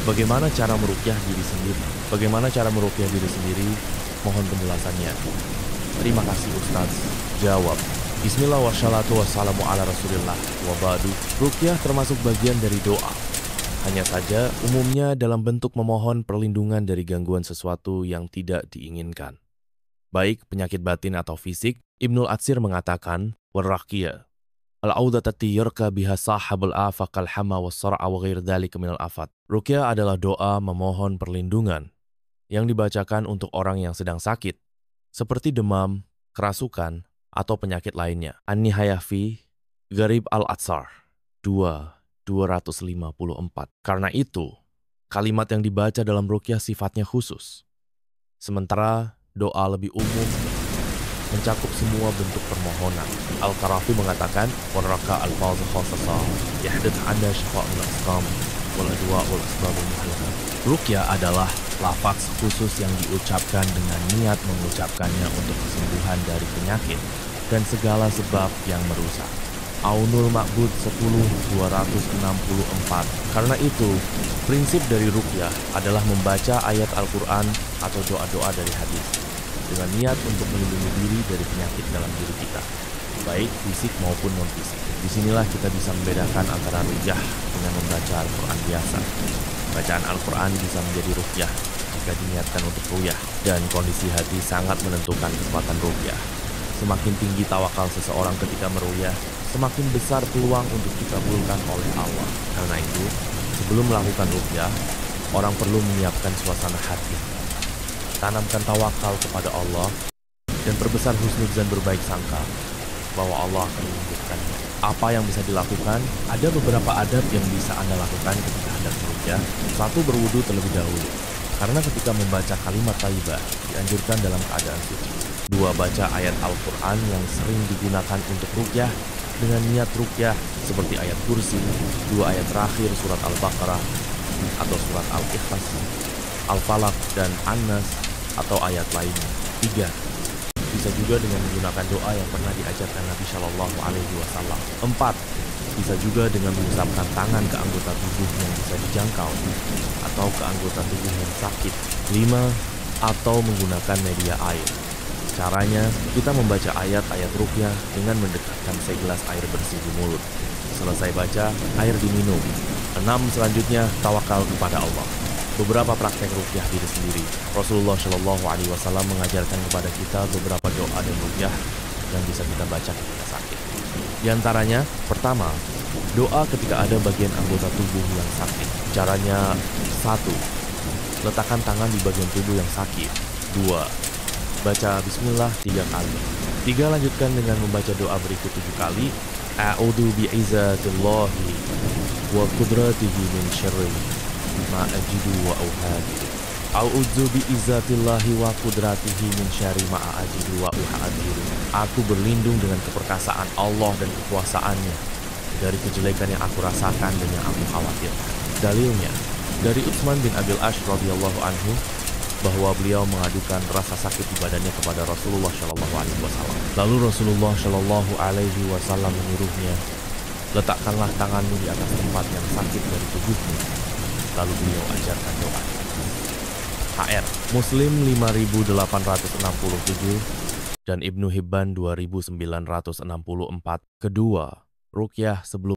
Bagaimana cara meruqyah diri sendiri? Bagaimana cara meruqyah diri sendiri? Mohon penjelasannya. Terima kasih Ustaz. Jawab. Bismillah wassalatu wassalamu ala rasulillah wa ba'du. Ruqyah termasuk bagian dari doa. Hanya saja umumnya dalam bentuk memohon perlindungan dari gangguan sesuatu yang tidak diinginkan. Baik penyakit batin atau fisik, Ibnul Atsir mengatakan, warraqiyah al-audhatati yarka biha sahabul afaq al-hama was-sar'a wa ghair dzalika minal afat. Ruqyah adalah doa memohon perlindungan yang dibacakan untuk orang yang sedang sakit, seperti demam, kerasukan, atau penyakit lainnya. An-Nihayah fi Gharib al-Atsar 254. Karena itu, kalimat yang dibaca dalam ruqyah sifatnya khusus. Sementara doa lebih umum mencakup semua bentuk permohonan. Al-Qarafi mengatakan, warraka al-fawz khasasa yahdith anda syafa'ul asqam wal adwa wal asbabul muhallah. Ruqyah adalah lafaz khusus yang diucapkan dengan niat mengucapkannya untuk kesembuhan dari penyakit dan segala sebab yang merusak. Aunul Ma'bud 10.264. Karena itu, prinsip dari ruqyah adalah membaca ayat Al-Quran atau doa-doa dari hadis dengan niat untuk melindungi diri dari penyakit dalam diri kita, baik fisik maupun non-fisik. Disinilah kita bisa membedakan antara ruqyah dengan membaca Al-Quran biasa. Bacaan Al-Quran bisa menjadi ruqyah jika diniatkan untuk ruqyah, dan kondisi hati sangat menentukan kekuatan ruqyah. Semakin tinggi tawakal seseorang ketika meruqyah, semakin besar peluang untuk dikabulkan oleh Allah. Karena itu, sebelum melakukan ruqyah, orang perlu menyiapkan suasana hati. Tanamkan tawakal kepada Allah dan perbesar husnudzan berbaik sangka bahwa Allah akan menyembuhkannya. Apa yang bisa dilakukan? Ada beberapa adab yang bisa Anda lakukan ketika hendak meruqyah. 1. Berwudu terlebih dahulu, karena ketika membaca kalimat thayyibah dianjurkan dalam keadaan suci. 2. Baca ayat Al-Quran yang sering digunakan untuk ruqyah dengan niat ruqyah seperti ayat kursi, 2 ayat terakhir surat Al-Baqarah atau surat Al-Ikhlas, Al-Falaq dan An-Nas atau ayat lainnya. 3. Bisa juga dengan menggunakan doa yang pernah diajarkan Nabi Shallallahu Alaihi Wasallam. 4. Bisa juga dengan mengusapkan tangan ke anggota tubuh yang bisa dijangkau atau ke anggota tubuh yang sakit. 5. Atau menggunakan media air. Caranya, kita membaca ayat-ayat ruqyah dengan mendekatkan segelas air bersih di mulut. Selesai baca, air diminum. 6. Selanjutnya, tawakal kepada Allah. Beberapa praktek ruqyah diri sendiri. Rasulullah Shallallahu Alaihi Wasallam mengajarkan kepada kita beberapa doa dan ruqyah yang bisa kita baca ketika sakit. Di antaranya, pertama, doa ketika ada bagian anggota tubuh yang sakit. Caranya, 1. Letakkan tangan di bagian tubuh yang sakit. 2. Baca bismillah 3 kali. 3. Lanjutkan dengan membaca doa berikut 7 kali. A'udzu bi'izzatillahi wa qudratihi min syarri ma ajidu wa uhadiru. A'udzu bi'izzatillahi wa qudratihi min syarri ma ajidu wa uhadiru. Aku berlindung dengan keperkasaan Allah dan kekuasaannya dari kejelekan yang aku rasakan dan yang aku khawatirkan. Dalilnya dari Utsman bin Abil Ash radhiyallahu anhu bahwa beliau mengadukan rasa sakit di badannya kepada Rasulullah Shallallahu Alaihi Wasallam. Lalu Rasulullah Shallallahu Alaihi Wasallam menyuruhnya, letakkanlah tanganmu di atas tempat yang sakit dari tubuhmu. Lalu beliau ajarkan doa. HR Muslim 5867 dan Ibnu Hibban 2964. Kedua, ruqyah sebelum